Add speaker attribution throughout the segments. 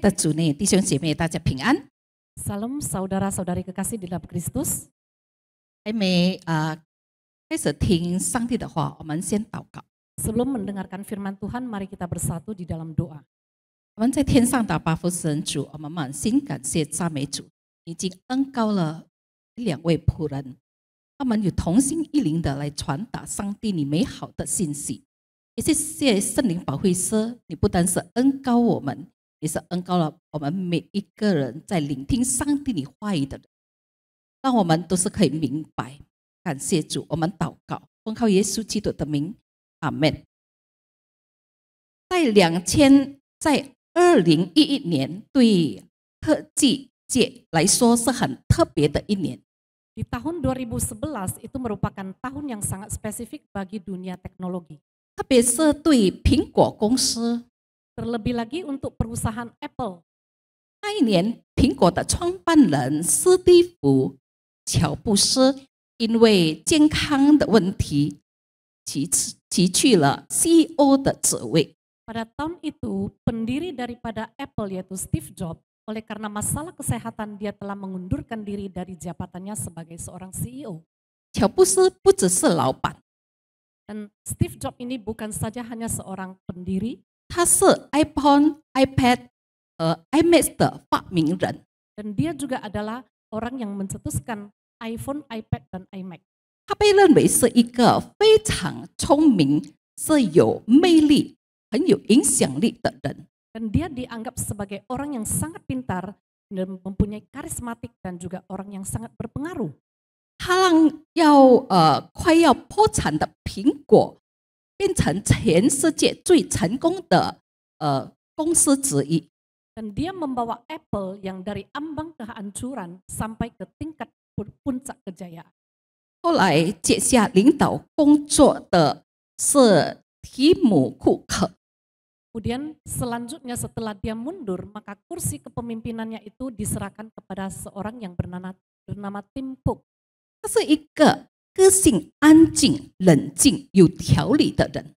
Speaker 1: 的主内，弟兄姐妹，大家平安。
Speaker 2: Salam saudara-saudari kekasih di dalam Kristus.
Speaker 1: 还没开始听上帝的话，我们先祷告。
Speaker 2: Sebelum mendengarkan firman Tuhan, mari kita bersatu di dalam doa.
Speaker 1: 我们在天上的八福神主，我们满心感谢赞美主，已经恩膏了两位仆人，他们有同心一灵的来传达上帝你美好的信息。也谢谢圣灵保惠师，你不单是恩膏我们，也是恩膏了我们每一个人在聆听上帝你话语的人，让我们都是可以明白。感谢主，我们祷告，奉靠耶稣基督的名，阿门。在2011年，对科技界来说是很特别的一年。
Speaker 2: Di tahun 2011 itu merupakan tahun yang sangat spesifik bagi dunia teknologi.
Speaker 1: 特别是对苹果公司，
Speaker 2: Terlebih lagi untuk perusahaan Apple.
Speaker 1: 那一年，苹果的创办人史蒂夫·乔布斯因为健康的问题，辞去了 CEO 的职位。
Speaker 2: Pada tahun itu, pendiri daripada Apple yaitu Steve Jobs, oleh karena masalah kesehatan dia telah mengundurkan diri dari jabatannya sebagai seorang CEO.
Speaker 1: 乔布斯不只是老板，
Speaker 2: Dan Steve Jobs ini bukan saja hanya seorang pendiri,
Speaker 1: 他是 iPhone、iPad 和 iMac 的发明人。
Speaker 2: dan dia juga adalah orang yang mencetuskan iPhone, iPad, dan iMac.
Speaker 1: 他被认为是一个非常聪明、是有魅力、很有影响力的人。
Speaker 2: Dan dia dianggap sebagai orang yang sangat pintar dan mempunyai karismatik dan juga orang yang sangat berpengaruh.
Speaker 1: 他让快要破产的苹果变成全世界最成功的公司之一。
Speaker 2: Dan dia membawa Apple yang dari ambang kehancuran sampai ke tingkat puncak kejayaan.
Speaker 1: 后来接下领导工作的是提姆·库克。
Speaker 2: Kemudian selanjutnya setelah dia mundur, maka kursi kepemimpinannya itu diserahkan kepada seorang yang bernama Tim Cook.
Speaker 1: 他是一个个性安静、冷静、有条理的人。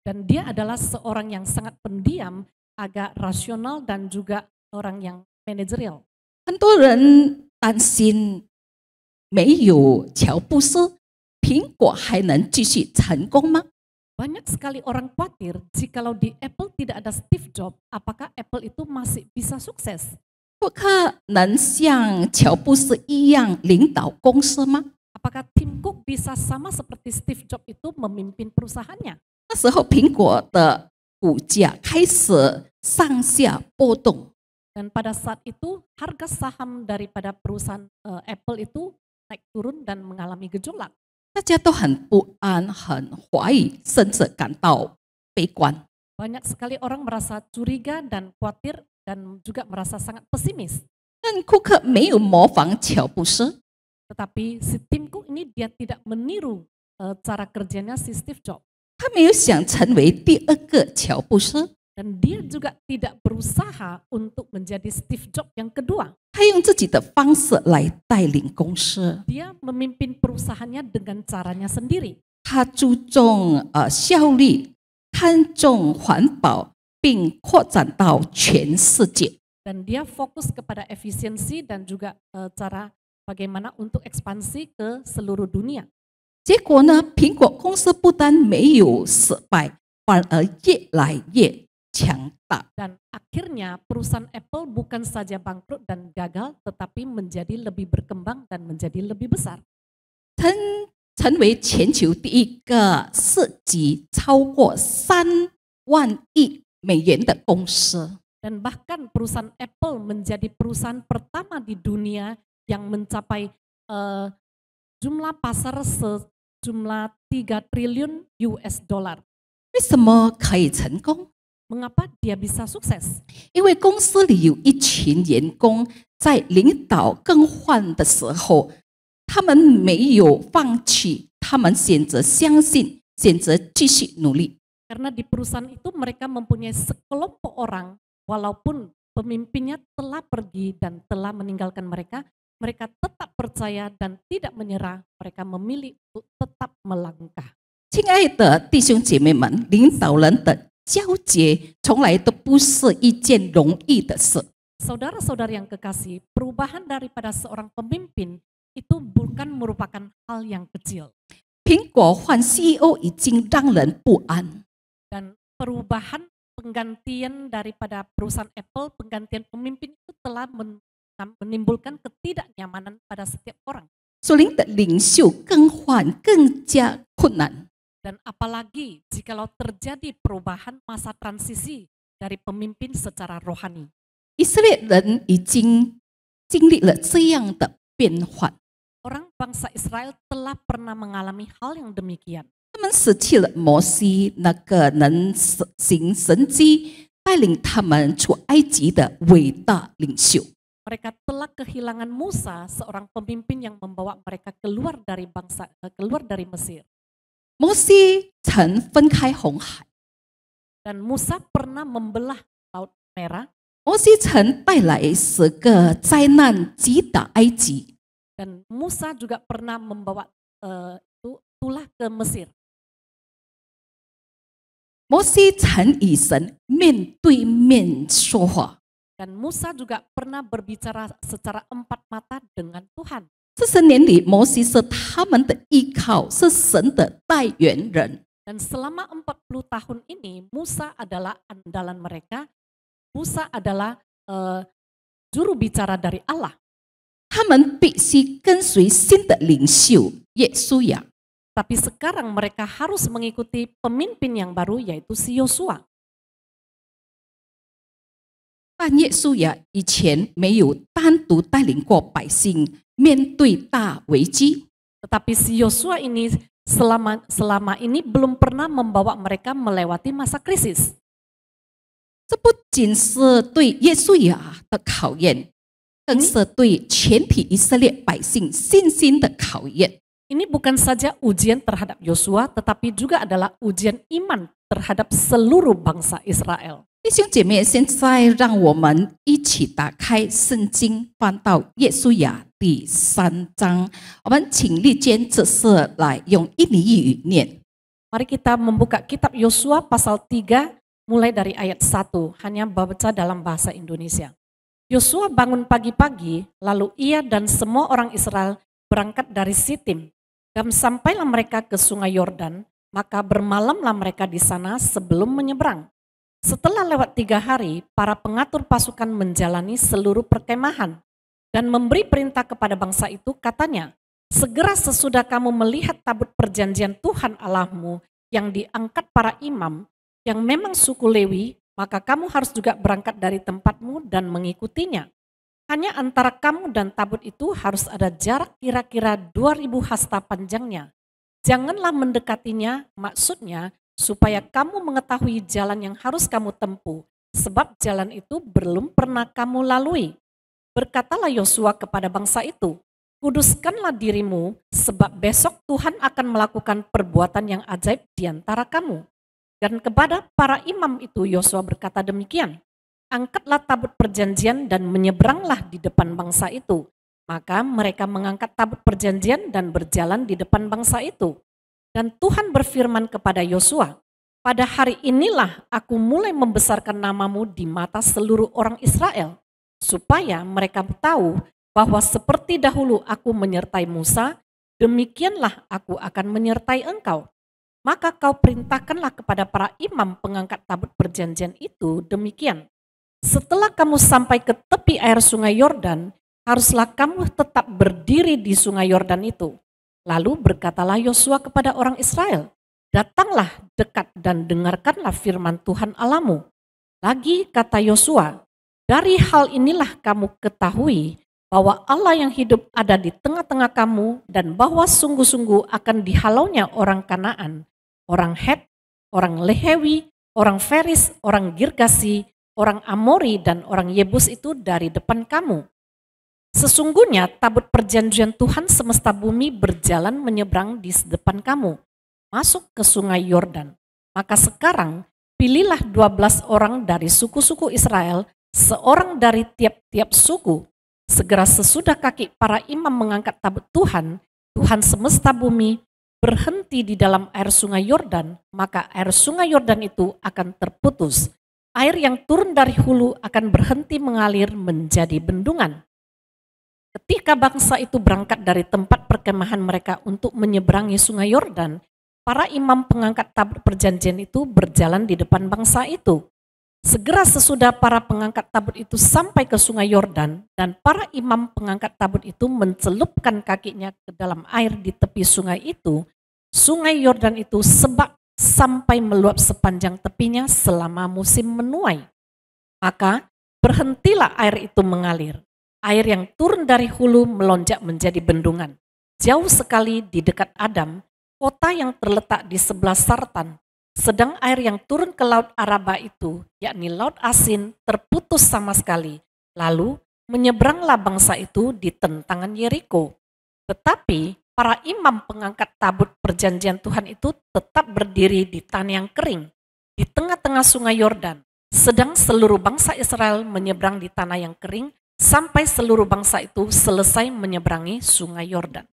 Speaker 2: Dan dia adalah seorang yang sangat pendiam, agak rasional dan juga orang yang manajerial.
Speaker 1: 很多人担心，没有乔布斯，苹果还能继续成功吗？
Speaker 2: Banyak sekali orang khawatir jikalau di Apple tidak ada Steve Jobs, apakah Apple itu masih bisa sukses?
Speaker 1: 不可能像乔布斯一样领导公司吗？
Speaker 2: Apakah Tim Cook bisa sama seperti Steve Jobs itu memimpin perusahaannya?
Speaker 1: 那时候苹果的股价开始上下波动，
Speaker 2: Dan pada saat itu harga saham daripada perusahaan Apple itu naik turun dan mengalami gejolak.
Speaker 1: 大家都很不安、很怀疑，甚至感到悲观。
Speaker 2: Banyak sekali orang merasa curiga dan khawatir dan juga merasa sangat pesimis.
Speaker 1: 但库克没有模仿乔布斯，
Speaker 2: Tetapi si Tim Cook ini dia tidak meniru cara kerjanya si Steve Jobs.
Speaker 1: 他没有想成为第二个乔布斯，
Speaker 2: Dan dia juga tidak berusaha untuk menjadi Steve Jobs yang kedua.
Speaker 1: 他用自己的方式来带领公司。
Speaker 2: Dia memimpin perusahaannya dengan caranya sendiri.
Speaker 1: 他注重效率，看重环保，并扩展到全世界。
Speaker 2: Dan dia fokus kepada efisiensi dan juga cara bagaimana untuk ekspansi ke seluruh dunia.
Speaker 1: 结果呢，苹果公司不但没有失败，反而越来越强大。
Speaker 2: Dan akhirnya perusahaan Apple bukan saja bangkrut dan gagal, tetapi menjadi lebih berkembang dan menjadi lebih besar.
Speaker 1: 成为全球第一个市值超过3万亿美元的公司。
Speaker 2: Dan bahkan perusahaan Apple menjadi perusahaan pertama di dunia yang mencapai jumlah pasar sejumlah 3 triliun US dollar.
Speaker 1: 为什么可以成功？
Speaker 2: Mengapa dia bisa sukses?
Speaker 1: 因为公司里有一群员工在领导更换的时候，他们没有放弃，他们选择相信，选择继续努力。
Speaker 2: Karena di perusahaan itu mereka mempunyai sekelompok orang, walaupun pemimpinnya telah pergi dan telah meninggalkan mereka, mereka tetap percaya dan tidak menyerah, mereka memilih untuk tetap melangkah.
Speaker 1: 亲爱的弟兄姐妹们，领导人的交接从来都不是一件容易的事。
Speaker 2: Saudara-saudara yang kekasih, perubahan daripada seorang pemimpin itu bukan merupakan hal yang kecil.
Speaker 1: 苹果换 CEO 已经让人不安，
Speaker 2: Dan perubahan penggantian daripada perusahaan Apple, penggantian pemimpin itu telah menimbulkan ketidaknyamanan pada setiap orang.
Speaker 1: 属灵的领袖更换更加困难。
Speaker 2: Dan apalagi jikalau terjadi perubahan masa transisi dari pemimpin secara rohani.
Speaker 1: 以色列人已经经历了这样的变换，
Speaker 2: Orang bangsa Israel telah pernah mengalami hal yang demikian.
Speaker 1: 他们舍弃了摩西那个能行神迹、带领他们出埃及的伟大领袖。
Speaker 2: Mereka telah kehilangan Musa, seorang pemimpin yang membawa mereka keluar dari Mesir.
Speaker 1: 摩西曾分开红海，
Speaker 2: Dan Musa pernah membelah Laut Merah.
Speaker 1: 摩西曾带来10个灾难击打埃及。
Speaker 2: Dan Musa juga pernah membawa tulah ke Mesir.
Speaker 1: 摩西曾与神面对面说话。
Speaker 2: Dan Musa juga pernah berbicara secara empat mata dengan Tuhan.
Speaker 1: 40年里，摩西是他们的依靠，是神的代言人。
Speaker 2: Dan selama 40 tahun ini, Musa adalah andalan mereka. Musa adalah juru bicara dari Allah.
Speaker 1: 他们必须跟随新的领袖耶稣亚。
Speaker 2: Tapi sekarang mereka harus mengikuti pemimpin yang baru, yaitu si Yosua.
Speaker 1: 但耶稣亚以前没有单独带领过百姓面对大危机。
Speaker 2: Tetapi si Yosua ini selama ini belum pernah membawa mereka melewati masa krisis.
Speaker 1: 这不仅是对耶稣亚的考验，更是对全体以色列百姓信心的考验。
Speaker 2: Ini bukan saja ujian terhadap Yosua, tetapi juga adalah ujian iman terhadap seluruh bangsa Israel.
Speaker 1: 弟兄姐妹，现在让我们一起打开圣经，翻到耶稣亚第3章。我们请丽娟这次来用印尼语念。
Speaker 2: Mari kita membuka kitab Yosua pasal 3 mulai dari ayat 1, hanya baca dalam bahasa Indonesia. Yosua bangun pagi-pagi, lalu ia dan semua orang Israel berangkat dari Sitim. Dan sampailah mereka ke sungai Yordan, maka bermalamlah mereka di sana sebelum menyeberang. Setelah lewat 3 hari, para pengatur pasukan menjalani seluruh perkemahan dan memberi perintah kepada bangsa itu, katanya, segera sesudah kamu melihat tabut perjanjian Tuhan Allahmu yang diangkat para imam, yang memang suku Lewi, maka kamu harus juga berangkat dari tempatmu dan mengikutinya. Hanya antara kamu dan tabut itu harus ada jarak kira-kira 2000 hasta panjangnya. Janganlah mendekatinya, maksudnya supaya kamu mengetahui jalan yang harus kamu tempuh, sebab jalan itu belum pernah kamu lalui. Berkatalah Yosua kepada bangsa itu, kuduskanlah dirimu, sebab besok Tuhan akan melakukan perbuatan yang ajaib di antara kamu. Dan kepada para imam itu Yosua berkata demikian, angkatlah tabut perjanjian dan menyeberanglah di depan bangsa itu. Maka mereka mengangkat tabut perjanjian dan berjalan di depan bangsa itu. Dan Tuhan berfirman kepada Yosua, pada hari inilah aku mulai membesarkan namamu di mata seluruh orang Israel, supaya mereka tahu bahwa seperti dahulu aku menyertai Musa, demikianlah aku akan menyertai engkau. Maka kau perintahkanlah kepada para imam pengangkat tabut perjanjian itu demikian. Setelah kamu sampai ke tepi air sungai Yordan, haruslah kamu tetap berdiri di sungai Yordan itu. Lalu berkatalah Yosua kepada orang Israel, datanglah dekat dan dengarkanlah firman Tuhan Allahmu. Lagi kata Yosua, dari hal inilah kamu ketahui bahwa Allah yang hidup ada di tengah-tengah kamu dan bahwa sungguh-sungguh akan dihalaunya orang Kanaan, orang Het, orang Lehewi, orang Feris, orang Girgasi, orang Amori dan orang Yebus itu dari depan kamu. Sesungguhnya tabut perjanjian Tuhan semesta bumi berjalan menyeberang di depan kamu, masuk ke sungai Yordan. Maka sekarang pilihlah 12 orang dari suku-suku Israel, seorang dari tiap-tiap suku. Segera sesudah kaki para imam mengangkat tabut Tuhan, Tuhan semesta bumi, berhenti di dalam air sungai Yordan, maka air sungai Yordan itu akan terputus. Air yang turun dari hulu akan berhenti mengalir menjadi bendungan. Ketika bangsa itu berangkat dari tempat perkemahan mereka untuk menyeberangi sungai Yordan, para imam pengangkat tabut perjanjian itu berjalan di depan bangsa itu. Segera sesudah para pengangkat tabut itu sampai ke sungai Yordan, dan para imam pengangkat tabut itu mencelupkan kakinya ke dalam air di tepi sungai itu, sungai Yordan itu sebak sampai meluap sepanjang tepinya selama musim menuai. Maka berhentilah air itu mengalir. Air yang turun dari hulu melonjak menjadi bendungan. Jauh sekali di dekat Adam, kota yang terletak di sebelah Sartan. Sedang air yang turun ke Laut Araba itu, yakni Laut Asin, terputus sama sekali. Lalu menyeberanglah bangsa itu di tentangan Yeriko. Tetapi para imam pengangkat tabut perjanjian Tuhan itu tetap berdiri di tanah yang kering, di tengah-tengah sungai Yordan. Sedang seluruh bangsa Israel menyeberang di tanah yang kering, sampai seluruh bangsa itu selesai menyeberangi sungai Yordan.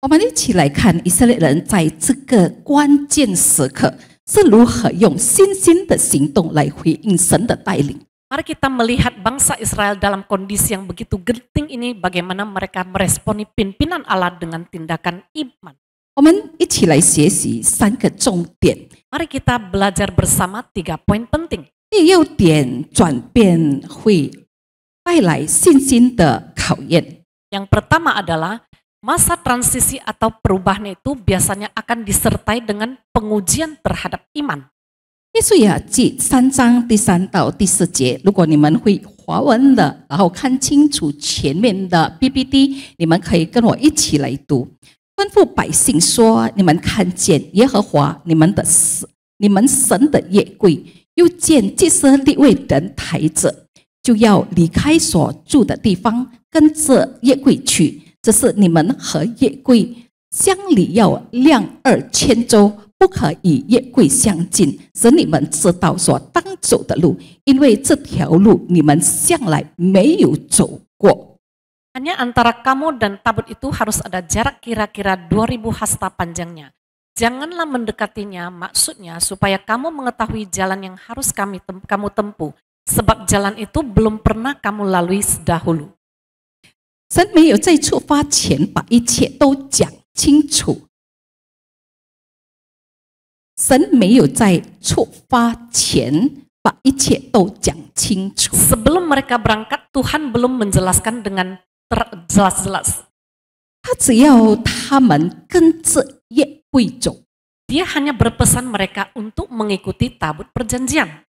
Speaker 1: 我们一起来看以色列人在这个关键时刻是如何用信心的行动来回应神的带领。
Speaker 2: Mari kita melihat bangsa Israel dalam kondisi yang begitu genting ini, bagaimana mereka meresponi pimpinan Allah dengan tindakan iman.
Speaker 1: 我们一起来学习3个重点。
Speaker 2: Mari kita belajar bersama 3 poin penting.
Speaker 1: 第6点，转变会带来信心的考验。
Speaker 2: Yang pertama adalah masa transisi atau perubahan itu biasanya akan disertai dengan pengujian terhadap iman.
Speaker 1: 约书亚记3章第3到第4节，如果你们会华文的，然后看清楚前面的 PPT， 你们可以跟我一起来读。吩咐百姓说：你们看见耶和华你们神的约柜，又见祭司利未人抬着，就要离开所住的地方，跟着约柜去。这是你们和约柜相离要量2千周。 不可与约柜相近，使你们知道所当走的路，因为这条路你们向来没有走过。
Speaker 2: Hanya antara kamu dan tabut itu harus ada jarak kira-kira 2000 hasta panjangnya. Janganlah mendekatinya, maksudnya supaya kamu mengetahui jalan yang harus kamu tempuh, sebab jalan itu belum pernah kamu lalui sedahulu.
Speaker 1: 神没有在出发前把一切都讲清楚。 神没有在出发前把一切都讲清楚。
Speaker 2: Sebelum mereka berangkat, Tuhan belum menjelaskan dengan jelas-jelas.
Speaker 1: 他只要他们跟着约柜走，
Speaker 2: Dia hanya berpesan mereka untuk mengikuti tabut perjanjian.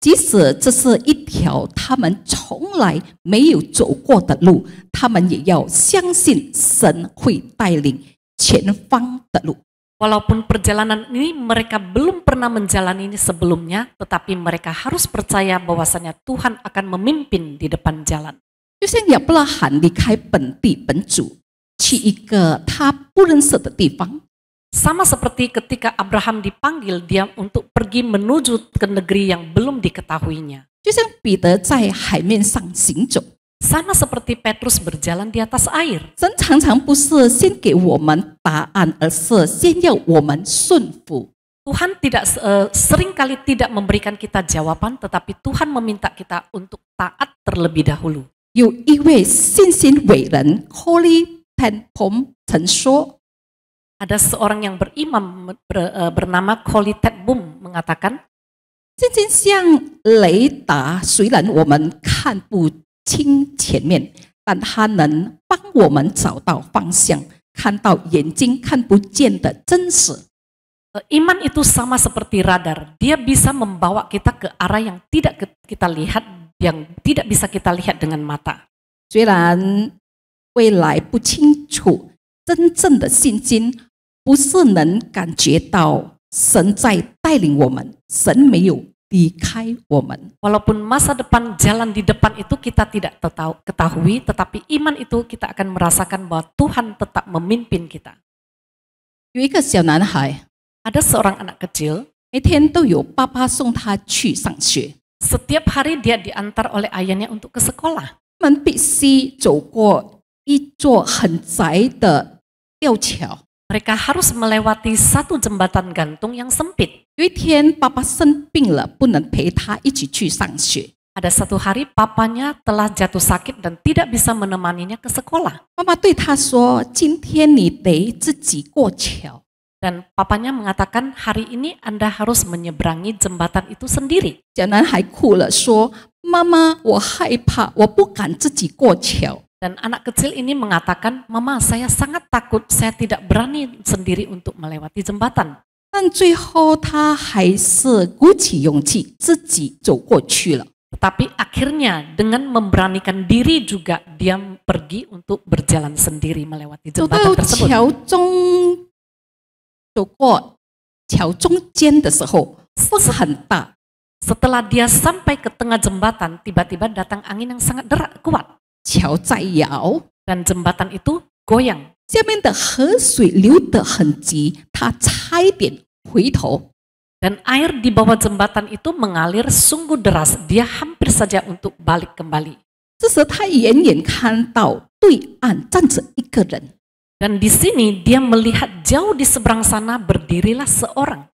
Speaker 1: 即使这是一条他们从来没有走过的路，他们也要相信神会带领前方的路。
Speaker 2: Walaupun perjalanan ini mereka belum pernah menjalani ini sebelumnya, tetapi mereka harus percaya bahwasanya Tuhan akan memimpin di depan jalan.
Speaker 1: 就像亚伯拉罕离开本地本族，去一个他不认识的地方，
Speaker 2: Sama seperti ketika Abraham dipanggil dia untuk pergi menuju ke negeri yang belum diketahuinya.
Speaker 1: 就像彼得在海面上行走。
Speaker 2: Sama seperti Petrus berjalan di atas air.
Speaker 1: 神常常不是先给我们答案，而是先要我们顺服。
Speaker 2: Tuhan seringkali tidak memberikan kita jawaban, tetapi Tuhan meminta kita untuk taat terlebih dahulu.
Speaker 1: 有一位信心伟人 Corrie ten Boom 曾说，
Speaker 2: Ada seorang yang bernama Corrie ten Boom mengatakan,
Speaker 1: 信心像雷达，虽然我们看不清前面，但它能帮我们找到方向，看到眼睛看不见的真实。
Speaker 2: Iman itu sama seperti radar. Dia bisa membawa kita ke arah yang tidak kita lihat, yang tidak bisa kita lihat dengan mata.
Speaker 1: 虽然未来不清楚，真正的信心不是能感觉到神在带领我们，神没有离开我们。
Speaker 2: Walaupun masa depan jalan di depan itu kita tidak ketahui, tetapi iman itu kita akan merasakan bahwa Tuhan tetap memimpin kita.
Speaker 1: 有一个小男孩，
Speaker 2: Ada seorang anak kecil,
Speaker 1: 每天都有爸爸送他去上学，
Speaker 2: setiap hari dia diantar oleh ayahnya untuk ke sekolah.
Speaker 1: 他们必须走过一座很窄的吊桥，
Speaker 2: Mereka harus melewati satu jembatan gantung yang sempit.
Speaker 1: 有一天，爸爸生病了，不能陪他一起去上学。
Speaker 2: Ada satu hari papanya telah jatuh sakit dan tidak bisa menemaninya ke sekolah.
Speaker 1: 妈妈对他说：“今天你得自己过桥。”
Speaker 2: Dan papanya mengatakan hari ini Anda harus menyeberangi jembatan itu sendiri.
Speaker 1: 小男孩哭了，说：“妈妈，我害怕，我不敢自己过桥。”
Speaker 2: Dan anak kecil ini mengatakan, Mama saya sangat takut, saya tidak berani sendiri untuk melewati jembatan.
Speaker 1: 但最后他还是鼓起勇气，自己走过去了。
Speaker 2: Tetapi akhirnya dengan memberanikan diri juga dia pergi untuk berjalan sendiri melewati
Speaker 1: 走
Speaker 2: jembatan
Speaker 1: 到
Speaker 2: tersebut.
Speaker 1: 桥中，走过桥中间的时候，风很大，
Speaker 2: Setelah dia sampai ke tengah jembatan, tiba-tiba datang angin yang sangat kuat.
Speaker 1: 桥在摇，
Speaker 2: Dan jembatan itu goyang.
Speaker 1: 下面的河水流得很急，他差一点回头。
Speaker 2: Dan air di bawah jembatan itu mengalir sungguh deras. Dia hampir saja untuk balik kembali.
Speaker 1: 这时他远远看到对岸站着一个人，
Speaker 2: Dan di sini dia melihat jauh di seberang sana berdirilah seorang.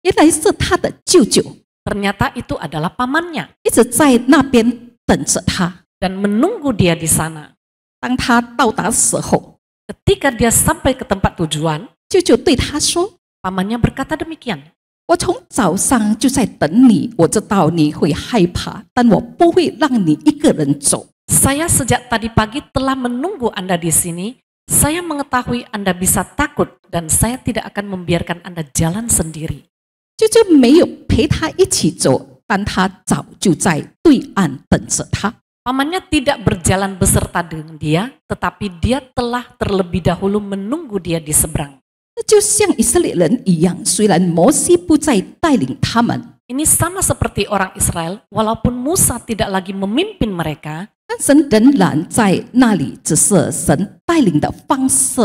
Speaker 1: 原来是他的舅舅，
Speaker 2: Ternyata itu adalah pamannya
Speaker 1: 一直在那边等着他。
Speaker 2: dan menunggu dia di sana.
Speaker 1: 当他到达时候，
Speaker 2: Ketika dia sampai ke tempat tujuan,
Speaker 1: 舅舅对他说
Speaker 2: pamannya berkata demikian.
Speaker 1: 我从早上就在等你，我知道你会害怕，但我不会让你一个人走。
Speaker 2: Saya sejak tadi pagi telah menunggu Anda di sini. Saya mengetahui Anda bisa takut dan saya tidak akan membiarkan Anda jalan sendiri.
Speaker 1: 舅舅没有陪他一起走，但他早就在对岸等着他。
Speaker 2: Pamannya tidak berjalan beserta dengan dia, tetapi dia telah terlebih dahulu menunggu dia di seberang.
Speaker 1: 那就像以色列人一样，虽然摩西不再带领他们，
Speaker 2: Ini sama seperti orang Israel, walaupun Musa tidak lagi memimpin mereka,
Speaker 1: 但神仍然在那里，只是神带领的方式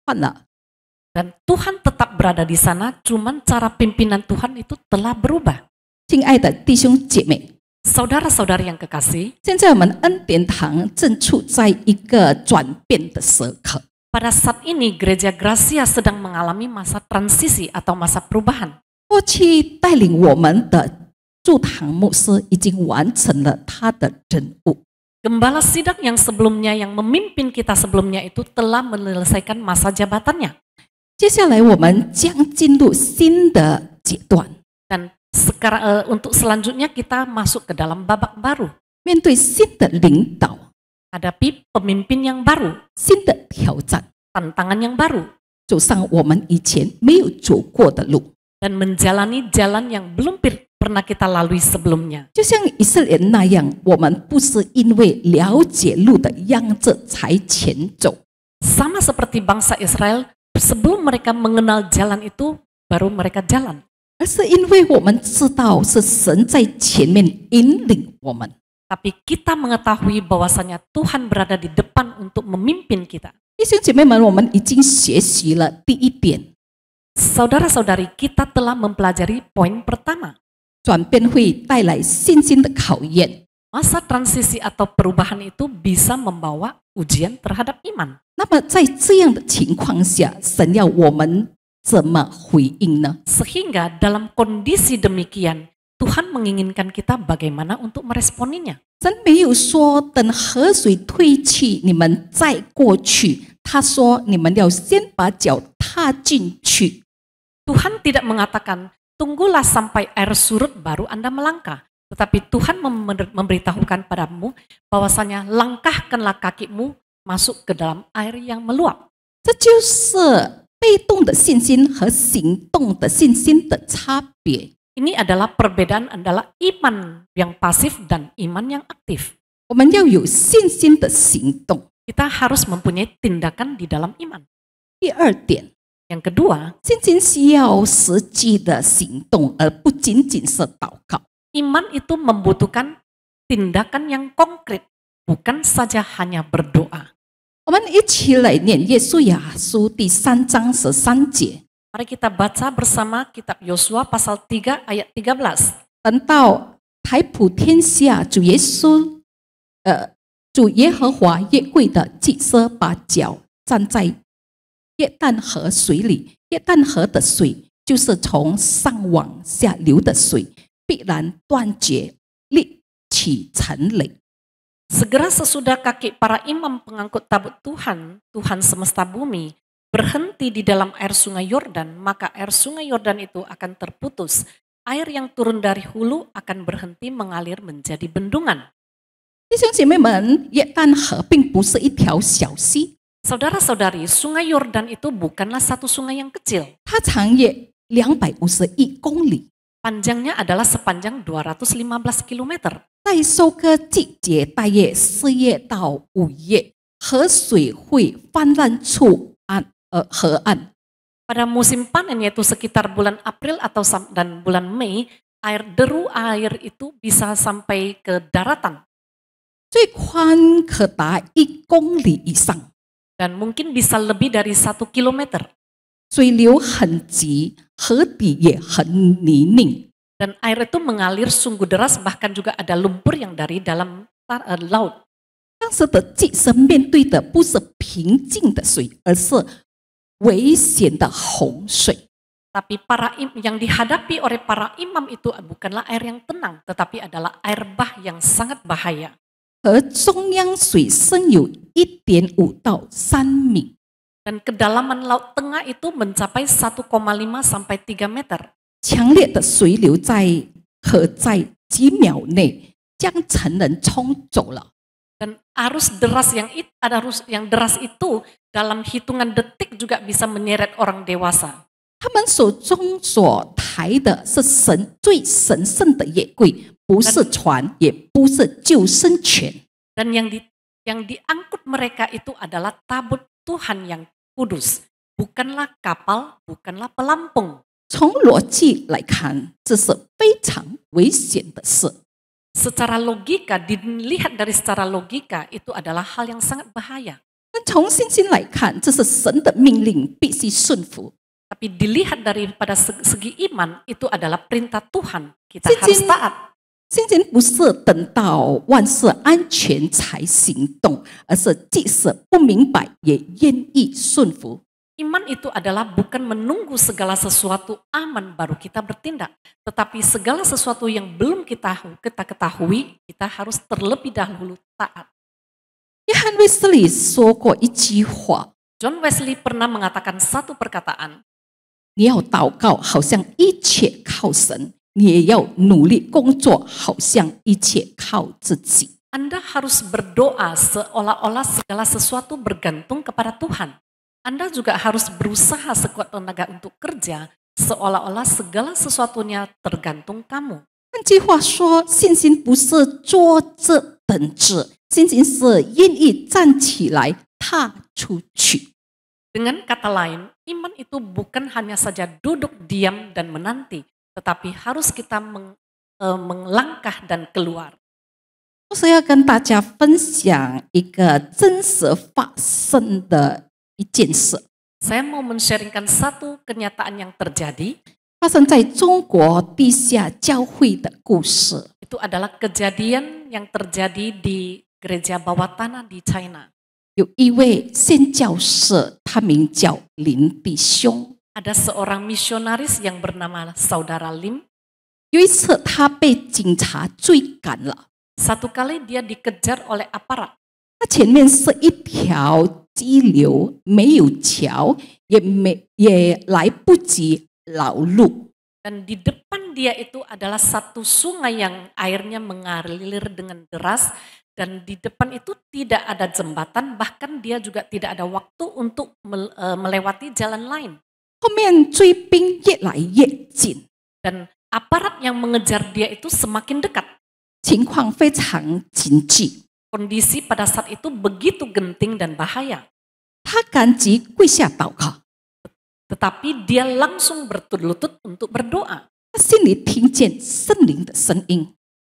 Speaker 1: 换了。
Speaker 2: dan Tuhan tetap berada di sana, cuman cara pimpinan Tuhan itu telah berubah.
Speaker 1: 亲爱的弟兄姐妹，
Speaker 2: Saudara-saudari yang kekasih,
Speaker 1: 现在我们恩典堂正处在一个转变的时刻。
Speaker 2: pada saat ini gereja Gracia sedang mengalami masa transisi atau masa perubahan.
Speaker 1: 过去带领我们的驻堂牧师已经完成了他的任务。
Speaker 2: Gembala sidang yang sebelumnya, yang memimpin kita sebelumnya itu telah menyelesaikan masa jabatannya.
Speaker 1: 接下来我们将进入新的阶段，
Speaker 2: Dan sekarang untuk selanjutnya kita masuk ke dalam babak baru.
Speaker 1: 面对新的领导、
Speaker 2: Hadapi pemimpin yang baru,
Speaker 1: 新的挑战，
Speaker 2: tantangan yang baru,
Speaker 1: 走上我们以前没有走过的路。
Speaker 2: dan menjalani jalan yang belum pernah kita lalui sebelumnya.
Speaker 1: 就像以色列人那样，我们不是因为了解路的样子才前走，
Speaker 2: Sama seperti bangsa Israel, sebelum mereka mengenal jalan itu, baru mereka jalan.
Speaker 1: 而是因为我们知道是神在前面引领我们。
Speaker 2: Tapi kita mengetahui bahwasanya Tuhan berada di depan untuk memimpin kita.
Speaker 1: 弟兄姐妹们，我们已经学习了第一点，
Speaker 2: Saudara-saudari, kita telah mempelajari poin pertama.
Speaker 1: 转变会带来信心的考验。
Speaker 2: Masa transisi atau perubahan itu bisa membawa ujian terhadap iman.
Speaker 1: 那么在这样的情况下，神要我们怎么回应呢？
Speaker 2: Sehingga dalam kondisi demikian, Tuhan menginginkan kita bagaimana untuk meresponinya.
Speaker 1: 神没有说等河水退去你们再过去，他说你们要先把脚踏进去。
Speaker 2: Tuhan tidak mengatakan, tunggulah sampai air surut baru Anda melangkah. Tetapi Tuhan memberitahukan padamu bahwasanya langkahkanlah kakimu masuk ke dalam air yang meluap.
Speaker 1: 这就是被动的信心和行动的信心的差别。
Speaker 2: Ini adalah perbedaan adalah iman yang pasif dan iman yang aktif.
Speaker 1: 我们要有信心的行动。
Speaker 2: Kita harus mempunyai tindakan di dalam iman.
Speaker 1: 第二点，
Speaker 2: Yang kedua,
Speaker 1: 信心需要实际的行动，而不仅仅是祷告。
Speaker 2: iman itu membutuhkan tindakan yang konkret, bukan saja hanya berdoa.
Speaker 1: 我们一起来念《约书亚书》第3章13节。
Speaker 2: Mari kita baca bersama kitab Yosua pasal 3 ayat 13.
Speaker 1: 等到台普天下主耶和华约柜的祭司把脚站在约旦河水里，约旦河的水就是从上往下流的水，必然断绝，立起成垒。
Speaker 2: Segera sesudah kaki para imam pengangkut tabut Tuhan, Tuhan semesta bumi, berhenti di dalam air sungai Yordan, maka air sungai Yordan itu akan terputus. Air yang turun dari hulu akan berhenti mengalir menjadi bendungan.
Speaker 1: 弟兄姐妹们，约旦河并不是一条小溪，
Speaker 2: Saudara-saudari, sungai Yordan itu bukanlah satu sungai yang kecil.
Speaker 1: 它长约251公里。
Speaker 2: Panjangnya adalah sepanjang 215 km.
Speaker 1: 在收割季节，大约4月到5月，河水会泛滥出河岸。
Speaker 2: Pada musim panen yaitu sekitar bulan April dan bulan Mei, deru air itu bisa sampai ke daratan.
Speaker 1: 最宽可达1公里以上，
Speaker 2: Dan mungkin bisa lebih dari 1 kilometer.
Speaker 1: 水流很急，河底也很泥泞。
Speaker 2: Dan air itu mengalir sungguh deras, bahkan juga ada lumpur yang dari dalam laut.
Speaker 1: 当时的祭司面对的不是平静的水，而是危险的洪水。
Speaker 2: Tapi yang dihadapi oleh para imam itu bukanlah air yang tenang, tetapi adalah air bah yang sangat bahaya.
Speaker 1: 而中央水深有1.5到3米，
Speaker 2: Dan kedalaman laut tengah itu mencapai 1,5 sampai 3 meter.
Speaker 1: 强烈的水流可在几秒内将成人冲走了。
Speaker 2: Dan arus deras yang deras itu dalam hitungan detik juga bisa menyeret orang dewasa.
Speaker 1: 他们手中所抬的是神最神圣的约柜，不是船，也不是救生圈。
Speaker 2: Dan yang diangkut mereka itu adalah tabut Tuhan yang kudus, bukanlah kapal, bukanlah pelampung.
Speaker 1: 从逻辑来看，这是非常危险的事。
Speaker 2: Secara logika, dilihat dari secara logika, itu adalah hal yang sangat bahaya.
Speaker 1: 但从信心来看，这是神的命令，必须顺服。
Speaker 2: Tapi dilihat daripada segi iman, itu adalah perintah Tuhan, kita harus taat.
Speaker 1: 信心不是等到万事安全才行动，而是即使不明白也愿意顺服。
Speaker 2: Iman itu adalah bukan menunggu segala sesuatu aman baru kita bertindak. Tetapi segala sesuatu yang belum kita ketahui, kita harus terlebih dahulu taat.
Speaker 1: 约翰卫斯理说过一句话：
Speaker 2: John Wesley pernah mengatakan satu perkataan.
Speaker 1: 你要祷告，好像一切靠神；你也要努力工作，好像一切靠自己。
Speaker 2: Anda harus berdoa seolah-olah segala sesuatu bergantung kepada Tuhan. Anda juga harus berusaha sekuat tenaga untuk kerja, seolah-olah segala sesuatunya tergantung kamu.
Speaker 1: 换句话说，信心不是坐着等着，信心是愿意站起来踏出去。
Speaker 2: Dengan kata lain, iman itu bukan hanya saja duduk diam dan menanti, tetapi harus kita melangkah dan keluar.
Speaker 1: 我是要跟大家分享一个真实发生的一件事，
Speaker 2: Saya mau men-sharingkan satu kenyataan yang terjadi.
Speaker 1: 发生在中国地下教会的故事。
Speaker 2: Itu adalah kejadian yang terjadi di gereja bawah tanah di China.
Speaker 1: 有一位宣教士，他名叫林弟兄。
Speaker 2: Ada seorang misionaris yang bernama Saudara Lim.
Speaker 1: 有一次，他被警察追赶了，
Speaker 2: Satu kali dia dikejar oleh aparat.
Speaker 1: 他前面是一条激流，没有桥，也来不及绕路。
Speaker 2: Dan di depan dia itu adalah satu sungai yang airnya mengalir dengan deras. Dan di depan itu tidak ada jembatan, bahkan dia juga tidak ada waktu untuk melewati jalan lain.
Speaker 1: 后面追兵越来越近，
Speaker 2: Dan aparat yang mengejar dia itu semakin dekat.
Speaker 1: 情况非常紧急。
Speaker 2: Kondisi pada saat itu begitu genting dan bahaya.
Speaker 1: 他赶急跪下祷告，
Speaker 2: Tetapi dia langsung berlutut untuk berdoa.
Speaker 1: 他心里听见圣灵的声音，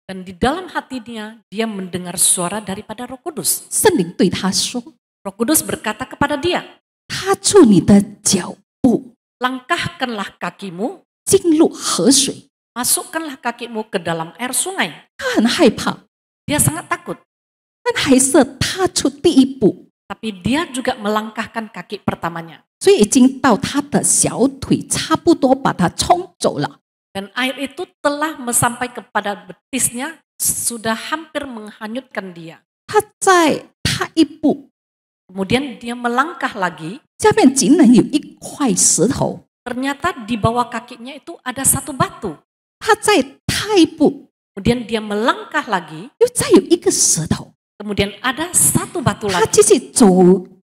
Speaker 2: Dan di dalam hatinya dia mendengar suara daripada Roh Kudus.
Speaker 1: 圣灵对他说
Speaker 2: Roh Kudus berkata kepada dia,
Speaker 1: 踏住你的脚步，
Speaker 2: langkahkanlah kakimu,
Speaker 1: 进入河水。
Speaker 2: masukkanlah kakimu ke dalam air sungai.
Speaker 1: 他很害怕，
Speaker 2: Dia sangat takut.
Speaker 1: 但还是踏出第一步。
Speaker 2: tapi dia juga melangkahkan kaki pertamanya.
Speaker 1: 所以已经到他的小腿，差不多把他冲走了。
Speaker 2: Dan air itu telah sampai kepada betisnya, sudah hampir menghanyutkan dia.
Speaker 1: 他再踏一步，
Speaker 2: Kemudian dia melangkah lagi,
Speaker 1: 下面竟然有一块石头。
Speaker 2: ternyata di bawah kakinya itu ada satu batu.
Speaker 1: 他再踏一步，
Speaker 2: Kemudian dia melangkah lagi,
Speaker 1: 又再有一个石头。
Speaker 2: kemudian ada satu batu
Speaker 1: 他
Speaker 2: lagi.
Speaker 1: 继续走，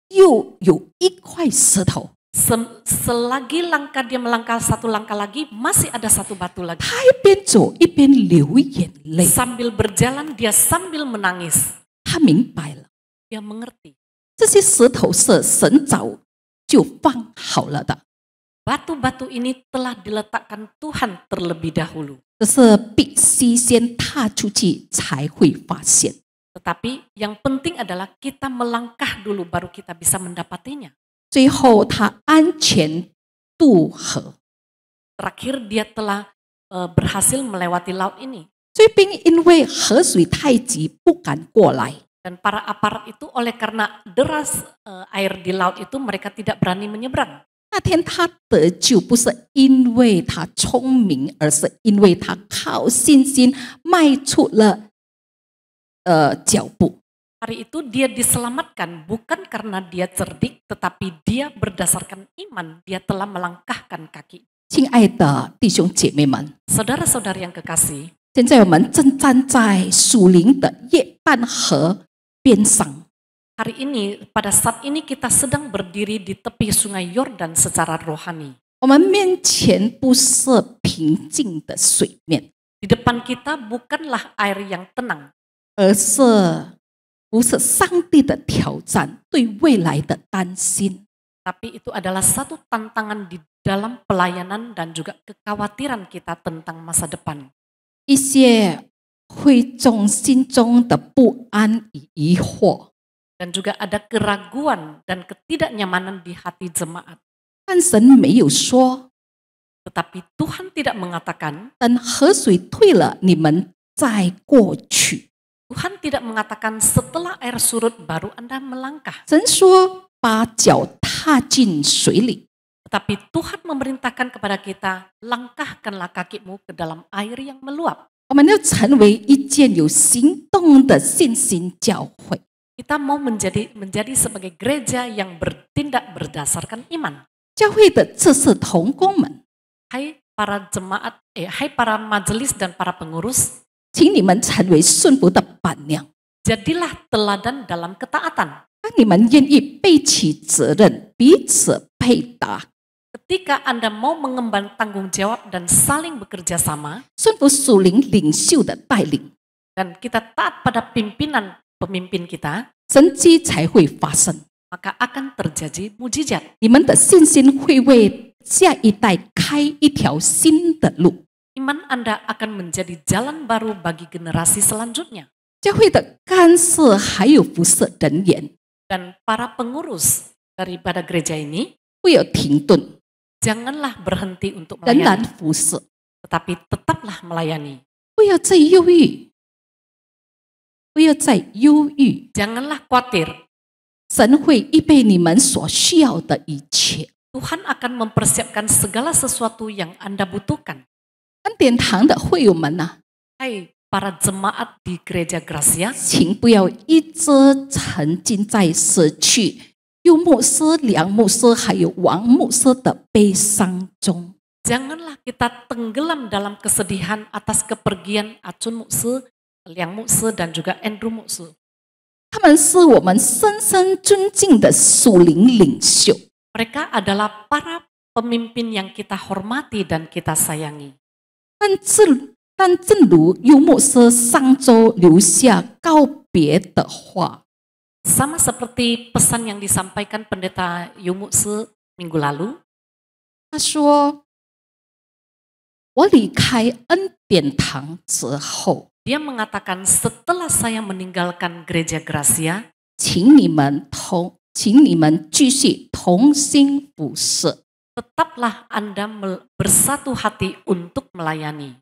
Speaker 1: 又有一块石头。
Speaker 2: Selagi langkah dia melangkah satu langkah lagi, masih ada satu batu lagi.
Speaker 1: 他一边走一边流眼泪。
Speaker 2: Sambil berjalan dia sambil menangis.
Speaker 1: 他明白了，
Speaker 2: Dia mengerti
Speaker 1: 这些石头是神早就放好了的，
Speaker 2: batu-batu ini telah diletakkan Tuhan terlebih dahulu.
Speaker 1: 只是必须先踏出去才会发现。
Speaker 2: Tetapi yang penting adalah kita melangkah dulu baru kita bisa mendapatinya.
Speaker 1: 最后他安全渡河，
Speaker 2: Terakhir dia telah berhasil melewati laut ini.
Speaker 1: 追兵因为河水太急不敢过来，
Speaker 2: Dan para aparat itu oleh karena deras air di laut itu mereka tidak berani menyeberang.
Speaker 1: 那天他得救不是因为他聪明，而是因为他靠信心迈出了脚步。
Speaker 2: Hari itu dia diselamatkan bukan karena dia cerdik, tetapi dia berdasarkan iman, dia telah melangkahkan kaki.
Speaker 1: 亲爱的弟兄姐妹们，
Speaker 2: Saudara-saudara yang kekasih,
Speaker 1: 现在我们正站在属灵的约旦河边上。
Speaker 2: hari ini, pada saat ini kita sedang berdiri di tepi sungai Yordan secara rohani.
Speaker 1: 我们面前不是平静的水面，
Speaker 2: Di depan kita bukanlah air yang tenang,
Speaker 1: 而是不是上帝的挑战，对未来的担心。
Speaker 2: tapi itu adalah satu tantangan di dalam pelayanan dan juga kekhawatiran kita tentang masa depan.
Speaker 1: 一些会众心中的不安与疑惑，
Speaker 2: Dan juga ada keraguan dan ketidaknyamanan di hati jemaat.
Speaker 1: 但神没有说，
Speaker 2: Tetapi Tuhan tidak mengatakan,
Speaker 1: 等河水退了，你们再过去。
Speaker 2: Tuhan tidak mengatakan setelah air surut baru Anda melangkah.
Speaker 1: 神说，把脚踏进水里。
Speaker 2: Tetapi Tuhan memerintahkan kepada kita, langkahkanlah kakimu ke dalam air yang meluap.
Speaker 1: 我们要成为一件有行动的信心教会。
Speaker 2: Kita mau menjadi sebagai gereja yang bertindak berdasarkan iman.
Speaker 1: 教会的这是同工们，
Speaker 2: Hai para jemaat, hai para majelis dan para pengurus,
Speaker 1: 请你们成为顺服的榜样。
Speaker 2: jadilah teladan dalam ketaatan.
Speaker 1: 当你们愿意背起责任，彼此配搭，
Speaker 2: Ketika Anda mau mengemban tanggung jawab dan saling bekerja sama,
Speaker 1: 顺服属灵领袖的带领，
Speaker 2: dan kita taat pada pemimpin kita,
Speaker 1: 神迹才会发生。
Speaker 2: maka akan terjadi mujizat.
Speaker 1: 你们的信心会为下一代开一条新的路。
Speaker 2: Iman Anda akan menjadi jalan baru bagi generasi selanjutnya.
Speaker 1: 教会的干事还有服侍人员
Speaker 2: Dan para pengurus daripada gereja ini,
Speaker 1: 会有停顿，
Speaker 2: janganlah berhenti untuk
Speaker 1: 仍然
Speaker 2: melayani,
Speaker 1: 服侍，
Speaker 2: tetapi tetaplah melayani.
Speaker 1: 不要再忧郁，不要再忧郁。
Speaker 2: Janganlah khawatir,
Speaker 1: 神会预备你们所需要的一切。
Speaker 2: Tuhan akan mempersiapkan segala sesuatu yang Anda butuhkan.
Speaker 1: 恩典堂的会友们呐、
Speaker 2: Hai para jemaat di gereja Gracia,
Speaker 1: 请不要一直沉浸在失去尤牧师、梁牧师还有王牧师的悲伤中。
Speaker 2: janganlah kita tenggelam dalam kesedihan atas kepergian Acun Mukse, Liang Mukse, dan juga Andrew Mukse.
Speaker 1: 他们是我们深深尊敬的属灵领袖。
Speaker 2: Mereka adalah para pemimpin yang kita hormati dan kita sayangi.
Speaker 1: 但正如尤牧师上周留下告别的话，
Speaker 2: Sama seperti pesan yang disampaikan pendeta Yu Mukse minggu lalu,
Speaker 1: 他说：“我离开恩典堂之后，
Speaker 2: dia mengatakan setelah saya meninggalkan gereja Gracia,
Speaker 1: 请你们继续同心服侍，
Speaker 2: tetaplah Anda bersatu hati untuk melayani,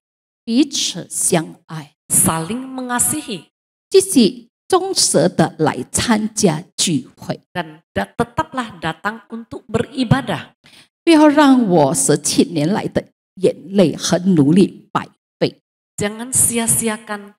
Speaker 1: 彼此相爱，
Speaker 2: saling mengasihi,
Speaker 1: 继续忠实的来参加聚会。
Speaker 2: dan tetaplah datang untuk beribadah.
Speaker 1: 不要让我17年来的眼泪和努力白费。
Speaker 2: Jangan sia-siakan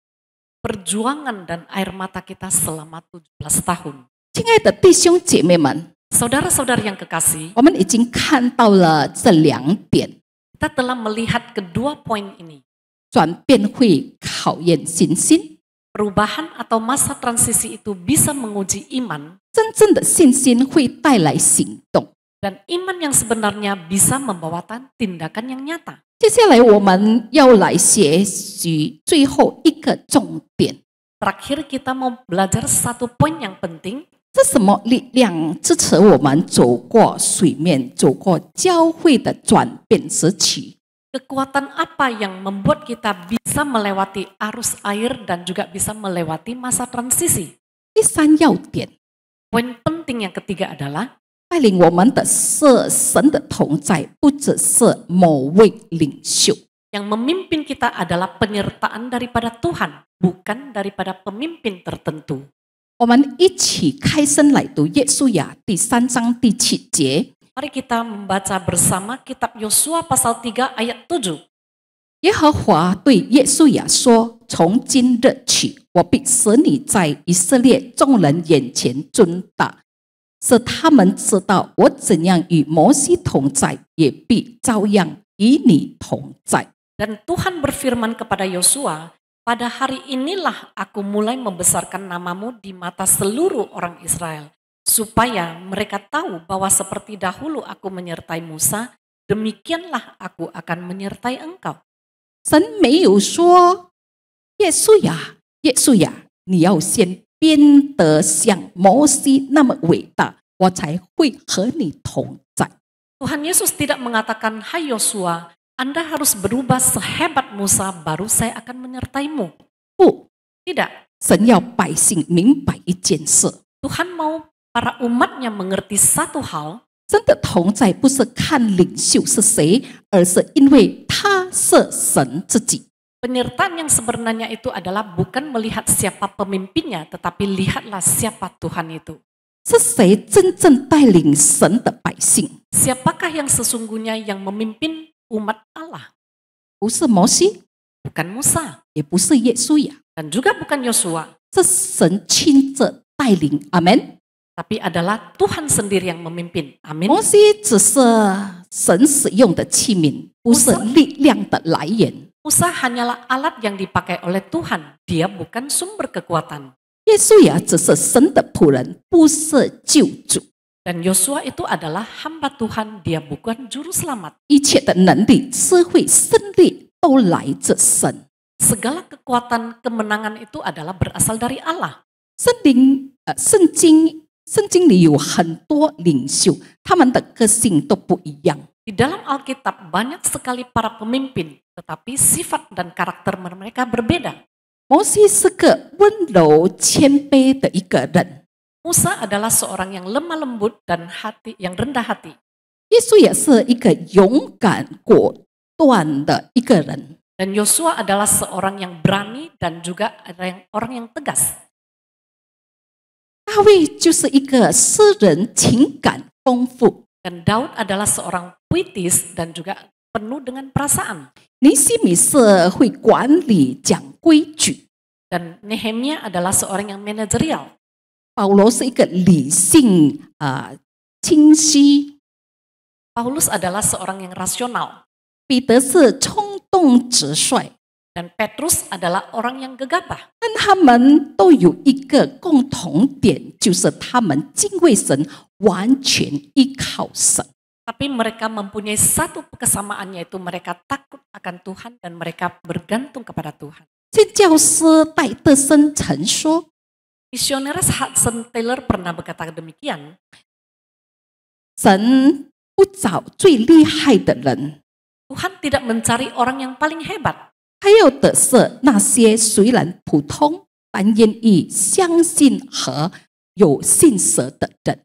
Speaker 2: perjuangan dan air mata kita selama 17 tahun.
Speaker 1: 亲爱的弟兄姐妹们，
Speaker 2: Saudara-saudara yang kekasih,
Speaker 1: 我们已经看到了这2点，
Speaker 2: kita telah melihat kedua poin ini.
Speaker 1: 转变会考验信心，
Speaker 2: Perubahan atau masa transisi itu bisa menguji iman,
Speaker 1: 真正的信心会带来行动。
Speaker 2: dan iman yang sebenarnya bisa membawa tindakan yang nyata.
Speaker 1: 接下来我们要来学习最后一个重点，
Speaker 2: Terakhir kita mau belajar satu poin yang penting.
Speaker 1: 是什么力量支持我们走过水面，走过教会的转变时期？
Speaker 2: Kekuatan apa yang membuat kita bisa melewati arus air dan juga bisa melewati masa transisi?
Speaker 1: 第3要点，
Speaker 2: Poin penting yang ketiga adalah
Speaker 1: 带领我们的是神的同在，不只是某位领袖。
Speaker 2: yang memimpin kita adalah penyertaan daripada Tuhan, bukan daripada pemimpin tertentu.
Speaker 1: 我们一起开声来读耶稣雅第3章第7节。
Speaker 2: Mari kita membaca bersama kitab Yosua pasal 3 ayat 7.
Speaker 1: 耶和华对耶稣雅说：“从今日起，我必使你在以色列众人眼前尊大，使他们知道我怎样与摩西同在，也必照样与你同在。”
Speaker 2: Dan Tuhan berfirman kepada Yosua, pada hari inilah aku mulai membesarkan namamu di mata seluruh orang Israel, supaya mereka tahu bahwa seperti dahulu aku menyertai Musa, demikianlah aku akan menyertai engkau.
Speaker 1: 神没有说：“耶稣雅，你要先变得像摩西那么伟大，我才会和你同在。”
Speaker 2: Tuhan Yesus tidak mengatakan, hai Yosua, Anda harus berubah sehebat Musa baru saya akan menyertaimu.
Speaker 1: 不，
Speaker 2: Tidak,
Speaker 1: 神要百姓明白一件事：
Speaker 2: Tuhan mau para umatnya mengerti satu hal,
Speaker 1: 真的同在不是看领袖是谁，而是因为他是神自己。
Speaker 2: penyertaan yang sebenarnya itu adalah bukan melihat siapa pemimpinnya, tetapi lihatlah siapa Tuhan itu.
Speaker 1: 是谁真正带领神的百姓？
Speaker 2: Siapakah yang sesungguhnya yang memimpin umat Allah?
Speaker 1: 不是摩西，
Speaker 2: Bukan Musa,
Speaker 1: 也不是耶稣雅，
Speaker 2: dan juga bukan Yosua,
Speaker 1: 是神亲自带领。阿门。
Speaker 2: tapi adalah Tuhan sendiri yang memimpin. Amin.
Speaker 1: 摩西只是神使用的器皿，不是力量的来源。
Speaker 2: Musa hanyalah alat yang dipakai oleh Tuhan, dia bukan sumber kekuatan.
Speaker 1: 耶稣雅只是神的仆人，不是救主。
Speaker 2: Dan Yosua itu adalah hamba Tuhan, dia bukan juru selamat.
Speaker 1: 一切的能力、智慧、胜利都来自神。
Speaker 2: Segala kekuatan kemenangan itu adalah berasal dari Allah.
Speaker 1: 圣经里有很多领袖，他们的个性都不一样。
Speaker 2: Di dalam Alkitab banyak sekali para pemimpin, tetapi sifat dan karakter mereka berbeda.
Speaker 1: 摩西是个温柔谦卑的一个人，
Speaker 2: Musa adalah seorang yang lemah lembut dan yang rendah hati.
Speaker 1: 耶稣也是一个勇敢果断的一个人。
Speaker 2: Dan Yosua adalah seorang yang berani dan juga orang yang tegas.
Speaker 1: 大卫就是一个诗人，情感丰富。
Speaker 2: Dan Daud adalah seorang puitis dan juga penuh dengan perasaan.
Speaker 1: 尼希米是会管理、讲规矩。
Speaker 2: Dan Nehemia adalah seorang yang manajerial.
Speaker 1: 保罗是一个理性清晰。
Speaker 2: Paulus adalah seorang yang rasional.
Speaker 1: 彼得是冲动直率。
Speaker 2: Dan Petrus adalah orang yang gegabah.
Speaker 1: 但他们都有一个共同点，就是他们敬畏神，完全依靠神。
Speaker 2: Tapi mereka mempunyai satu kesamaan, yaitu mereka takut akan Tuhan dan mereka bergantung kepada Tuhan.
Speaker 1: 宣教师戴德生曾说
Speaker 2: Misionaris Hudson Taylor pernah berkata demikian,
Speaker 1: 神不找最厉害的人，
Speaker 2: Tuhan tidak mencari orang yang paling hebat.
Speaker 1: 他要的是那些虽然普通，但愿意相信和有信实的人。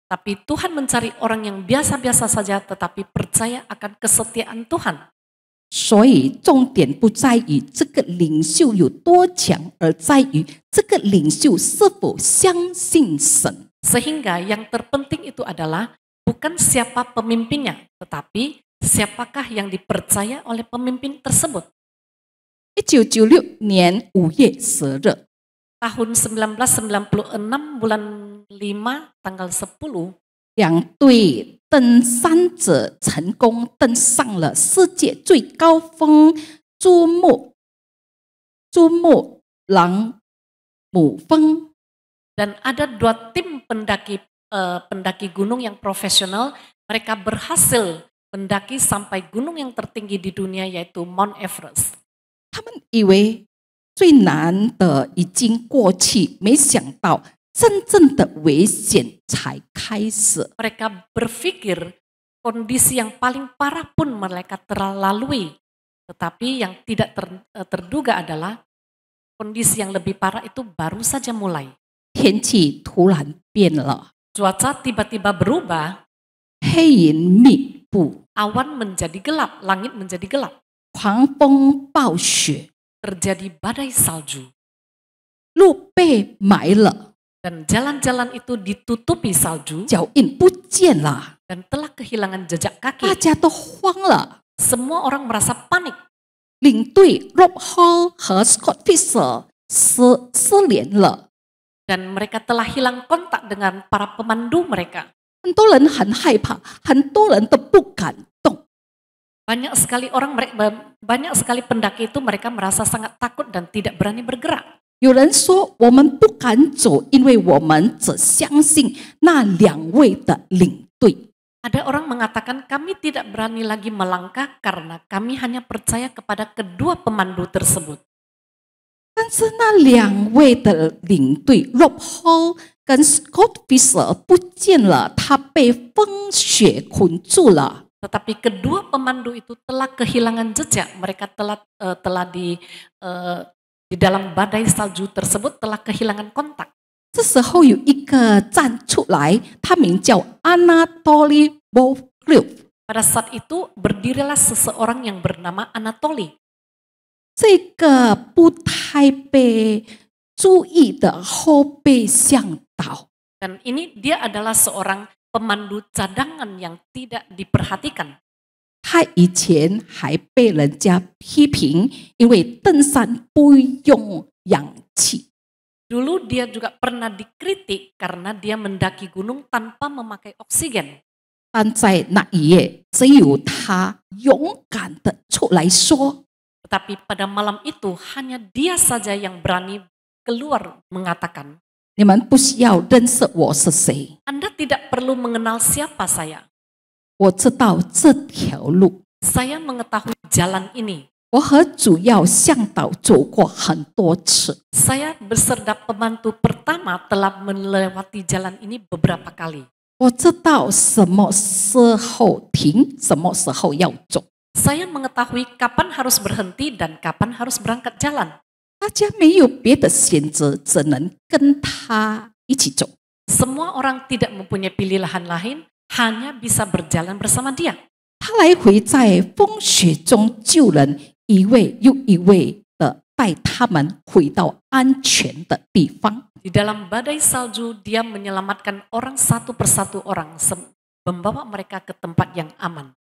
Speaker 2: Tapi Tuhan mencari orang yang biasa-biasa saja tetapi percaya akan kesetiaan Tuhan.
Speaker 1: 所以重点不在于这个领袖有多强，而在于这个领袖是否相信神。
Speaker 2: Sehingga yang terpenting itu adalah bukan siapa pemimpinnya, tetapi siapakah yang dipercaya oleh pemimpin tersebut.
Speaker 1: 1996年5月10日，
Speaker 2: Tahun 1996 bulan 5 tanggal 10,
Speaker 1: 两队登山者成功登上了世界最高峰珠穆朗玛峰。
Speaker 2: dan ada 2 tim pendaki gunung yang profesional, mereka berhasil mendaki sampai gunung yang tertinggi di dunia yaitu Mount Everest.
Speaker 1: 他们以为最难的已经过去，没想到真正的危险才开始。
Speaker 2: Mereka berpikir kondisi yang paling parah pun mereka telah lalui, tetapi yang tidak terduga adalah kondisi yang lebih parah itu baru saja mulai.
Speaker 1: 天气突然变了，
Speaker 2: Cuaca tiba-tiba berubah,
Speaker 1: 黑云密布，
Speaker 2: awan menjadi gelap, langit menjadi gelap,
Speaker 1: 狂风暴雪，
Speaker 2: terjadi badai salju,
Speaker 1: 路被埋了，
Speaker 2: dan jalan-jalan itu ditutupi salju
Speaker 1: 脚印不见了，
Speaker 2: dan telah kehilangan jejak
Speaker 1: 大
Speaker 2: kaki.
Speaker 1: 家都慌了。
Speaker 2: Semua orang merasa panik.
Speaker 1: 领队 Rob Hall 和 Scott Fisher 失联了，
Speaker 2: Dan mereka telah hilang kontak dengan para pemandu mereka.
Speaker 1: 很多人很害怕，很多人都不敢动。
Speaker 2: Banyak sekali pendaki itu mereka merasa sangat takut dan tidak berani bergerak.
Speaker 1: 有人说我们不敢走，因为我们只相信那两位的领队。
Speaker 2: Ada orang mengatakan kami tidak berani lagi melangkah karena kami hanya percaya kepada kedua pemandu tersebut.
Speaker 1: 但是那两位的领队 Rob Hall 跟 Scott Fisher 不见了，他被风雪捆住了。
Speaker 2: Tetapi kedua pemandu itu telah kehilangan jejak. Mereka telah di dalam badai salju tersebut telah kehilangan kontak.
Speaker 1: 这时候有一个站出来，他名叫 Anatoly Volkov。
Speaker 2: Pada saat itu berdirilah seseorang yang bernama Anatoly.
Speaker 1: 这个不太被注意的后备向导，
Speaker 2: Dan ini dia adalah seorang pemandu cadangan yang tidak diperhatikan.
Speaker 1: 他以前还被人家批评，因为登山不用氧气。
Speaker 2: Dulu dia juga pernah dikritik karena dia mendaki gunung tanpa memakai oksigen.
Speaker 1: 但在那一夜，只有他勇敢的出来说
Speaker 2: Tetapi pada malam itu hanya dia saja yang berani keluar mengatakan,
Speaker 1: 你们不需要认识我是谁，
Speaker 2: Anda tidak perlu mengenal siapa saya.
Speaker 1: 我知道这条路，
Speaker 2: Saya mengetahui jalan ini.
Speaker 1: 我和主要向导走过很多次。
Speaker 2: Saya beserta pembantu pertama telah melewati jalan ini beberapa kali.
Speaker 1: 我知道什么时候停，什么时候要走。
Speaker 2: Saya mengetahui kapan harus berhenti dan kapan harus berangkat jalan.
Speaker 1: 大家没有别的选择，只能跟他一起走。
Speaker 2: Semua orang tidak mempunyai pilihan lain, hanya bisa berjalan bersama dia.
Speaker 1: 他来回在风雪中救人，一位又一位的带他们回到安全的地方。
Speaker 2: Di dalam badai salju, dia menyelamatkan orang satu persatu orang, membawa mereka ke tempat yang aman.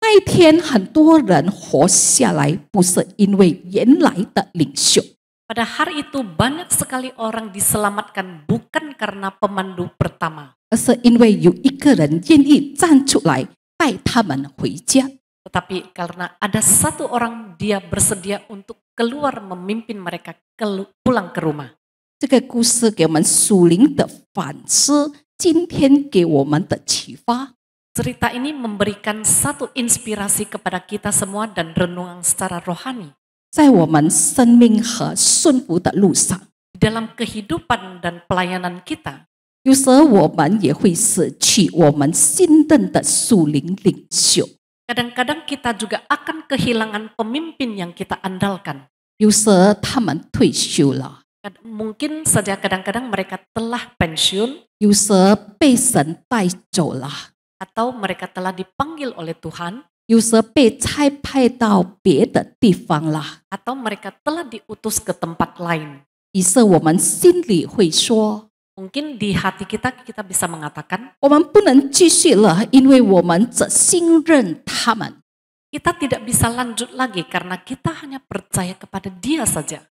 Speaker 1: 那一天，很多人活下来，不是因为原来的领袖，
Speaker 2: Pada hari itu banyak sekali orang diselamatkan bukan karena pemandu pertama,
Speaker 1: 而是因为有一个人愿意站出来带他们回家。
Speaker 2: tetapi karena ada satu orang dia bersedia untuk keluar memimpin mereka pulang ke rumah.
Speaker 1: 这个故事给我们属灵的反思，今天给我们的启发。
Speaker 2: Cerita ini memberikan satu inspirasi kepada kita semua dan renungan secara rohani.
Speaker 1: 在我们生命和顺服的路上，
Speaker 2: Di dalam kehidupan dan pelayanan kita,
Speaker 1: 有时候我们也会失去我们信任的属灵领袖。
Speaker 2: kadang-kadang kita juga akan kehilangan pemimpin yang kita andalkan.
Speaker 1: 有时候他们退休了，
Speaker 2: Mungkin saja kadang-kadang mereka telah pensiun
Speaker 1: 有时候被神带走了，
Speaker 2: atau mereka telah dipanggil oleh Tuhan
Speaker 1: 有时候被差派到别的地方了。
Speaker 2: atau mereka telah diutus ke tempat lain.
Speaker 1: 于是我们心里会说：
Speaker 2: Mungkin di hati kita bisa mengatakan,
Speaker 1: 我们不能继续了，因为我们只信任他们。
Speaker 2: kita tidak bisa lanjut lagi karena kita hanya percaya kepada Dia saja.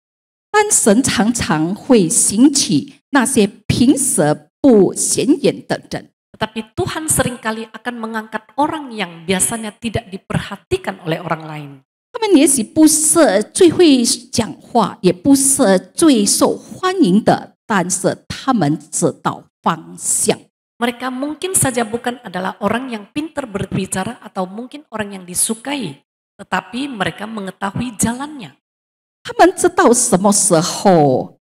Speaker 1: 但神常常会兴起那些平时不显眼的人，
Speaker 2: Tetapi Tuhan seringkali akan mengangkat orang yang biasanya tidak diperhatikan oleh orang lain.
Speaker 1: 他们也许不是最会讲话，也不是最受欢迎的，但是他们知道方向。
Speaker 2: Mereka mungkin saja bukan adalah orang yang pintar berbicara atau mungkin orang yang disukai, tetapi mereka mengetahui jalannya.
Speaker 1: 他们知道什么时候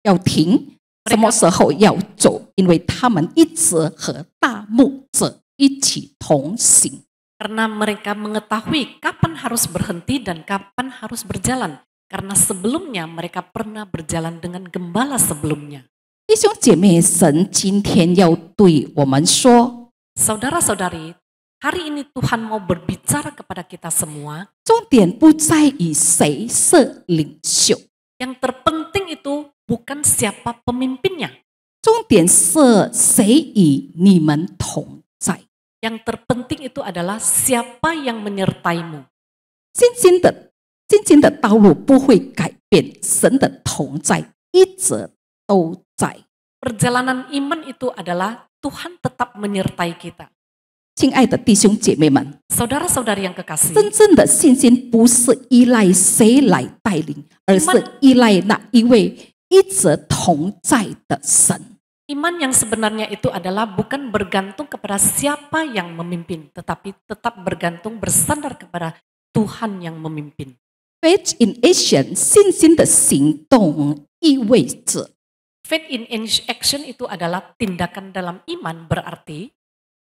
Speaker 1: 要停，什么时候要走，因为他们一直和大牧者一起同行。
Speaker 2: Karena mereka mengetahui kapan harus berhenti dan kapan harus berjalan. Karena sebelumnya mereka pernah berjalan dengan gembala sebelumnya.
Speaker 1: 弟兄姐妹，神今天要对我们说，
Speaker 2: Saudara-saudari, hari ini Tuhan mau berbicara kepada kita semua.
Speaker 1: 重点不在于谁是领袖，
Speaker 2: Yang terpenting itu bukan siapa pemimpinnya.
Speaker 1: 重点是谁与你们同在。
Speaker 2: Yang terpenting itu adalah siapa yang menyertaimu.
Speaker 1: 信心的道路不会改变，神的同在一直都在。
Speaker 2: Perjalanan iman itu adalah Tuhan tetap menyertai kita.
Speaker 1: 亲爱的弟兄姐妹们，
Speaker 2: Saudara-saudari yang kekasih,
Speaker 1: 真正的信心不是依赖谁来带领，而是依赖那一位一直同在的神。
Speaker 2: iman yang sebenarnya itu adalah bukan bergantung kepada siapa yang memimpin, tetapi tetap bergantung bersandar kepada Tuhan yang memimpin.
Speaker 1: Faith in action， 信心的行动意味着，
Speaker 2: Faith in action itu adalah tindakan dalam iman, berarti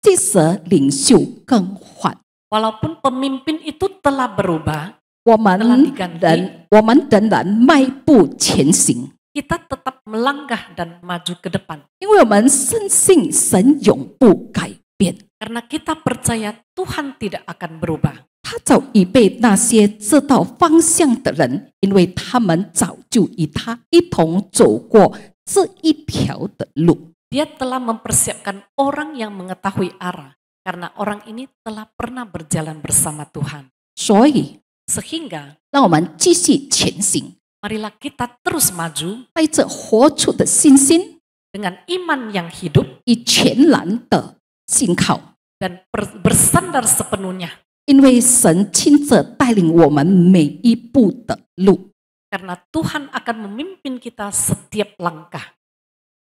Speaker 1: 即使领袖更换，
Speaker 2: walaupun pemimpin itu telah berubah,
Speaker 1: 我们
Speaker 2: telah diganti,
Speaker 1: 仍然迈步前行，
Speaker 2: kita tetap melangkah dan maju ke depan.
Speaker 1: 因为我们深信神永不改变。
Speaker 2: Karena kita percaya Tuhan tidak akan berubah.
Speaker 1: 他早已被那些知道方向的人，因为他们早就与他一同走过这一条的路。
Speaker 2: Dia telah mempersiapkan orang yang mengetahui arah. Karena orang ini telah pernah berjalan bersama Tuhan.
Speaker 1: 所以，
Speaker 2: Sehingga
Speaker 1: 让我们继续前行，
Speaker 2: marilah kita terus maju
Speaker 1: 带着活出的信心
Speaker 2: dengan iman yang hidup
Speaker 1: 与全然的信靠，
Speaker 2: dan bersandar sepenuhnya.
Speaker 1: 因为神亲自带领我们每一步的路。
Speaker 2: Karena Tuhan akan memimpin kita setiap langkah.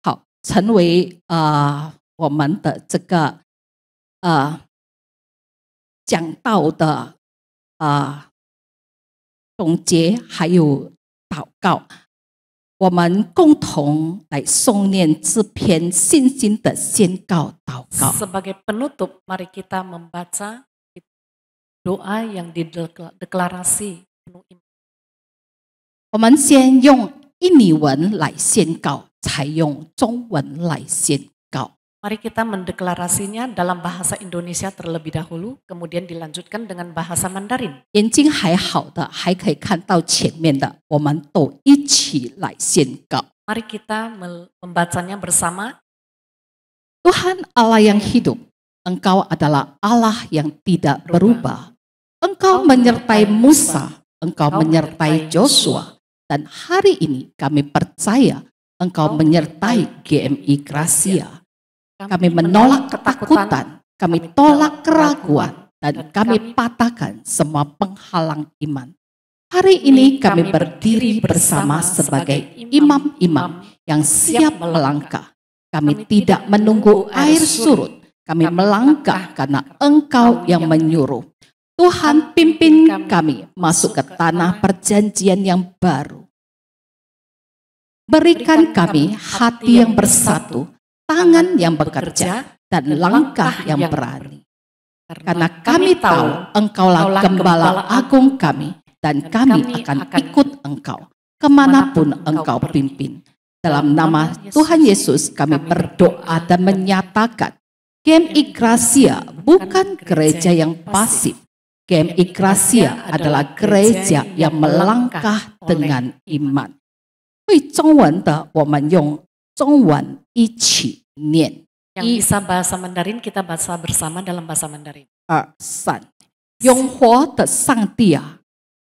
Speaker 1: 好，成为我们的这个讲道的总结还有祷告，我们共同来诵念这篇信心的宣告祷告。
Speaker 2: Sebagai penutup, mari kita membaca doa yang dideklarasi penuh iman.
Speaker 1: 我们先用印尼文来宣告，才用中文来宣告。
Speaker 2: Mari kita mendeklarasinya dalam bahasa Indonesia terlebih dahulu, kemudian dilanjutkan dengan bahasa Mandarin.
Speaker 1: 眼睛还好的，还可以看到前面的，我们都一起来宣告。
Speaker 2: Mari kita membacanya bersama.
Speaker 1: Tuhan Allah yang hidup, Engkau adalah Allah yang tidak berubah. Engkau menyertai Musa, Engkau menyertai Joshua, dan hari ini kami percaya Engkau menyertai GMI Gracia. Kami menolak ketakutan, kami tolak keraguan, dan kami patahkan semua penghalang iman. Hari ini kami berdiri bersama sebagai imam-imam yang siap melangkah. Kami tidak menunggu air surut, kami melangkah karena Engkau yang menyuruh. Tuhan pimpin kami masuk ke tanah perjanjian yang baru. Berikan kami hati yang bersatu, tangan yang bekerja, dan langkah yang berani. Karena kami tahu Engkaulah Gembala Agung kami, dan kami akan ikut Engkau kemanapun Engkau pimpin. Dalam nama Tuhan Yesus kami berdoa dan menyatakan, GMI Gracia bukan gereja yang pasif. GMI Gracia adalah gereja yang melangkah dengan iman. 会中文的，我们用中文一起念。
Speaker 2: Yang bisa bahasa Mandarin kita baca bersama dalam bahasa Mandarin.
Speaker 1: 2、3，永活的上帝啊，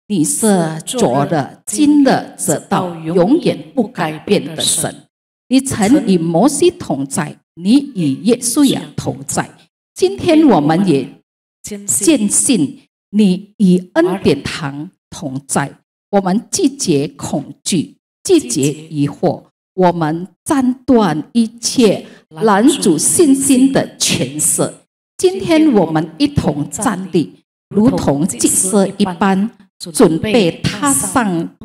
Speaker 1: 你是昨日、今日直到永远不改变的神。你曾与摩西同在，你与耶稣也同在。今天我们也坚信你与恩典堂同在。我们拒绝恐惧，拒绝疑惑，我们斩断一切拦阻信心的权势。今天我们一同站立，如同祭司一般，准备踏上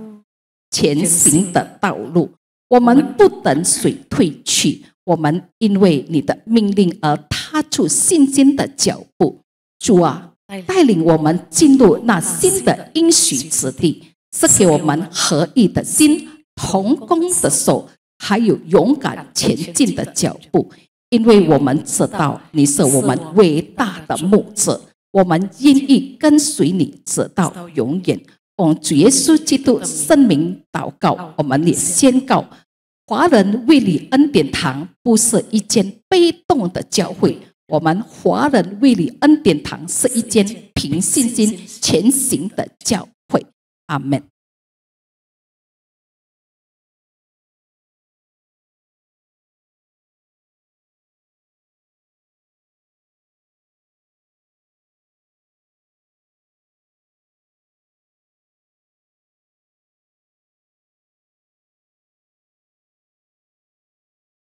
Speaker 1: 前行的道路。我们不等水退去，我们因为你的命令而踏出信心的脚步。主啊，带领我们进入那新的应许之地，赐给我们合一的心、同工的手，还有勇敢前进的脚步。因为我们知道你是我们伟大的牧者，我们愿意跟随你直到永远。奉主耶稣基督圣名祷告，我们也宣告，华人卫理恩典堂不是一间被动的教会，我们华人卫理恩典堂是一间凭信心前行的教会。阿们。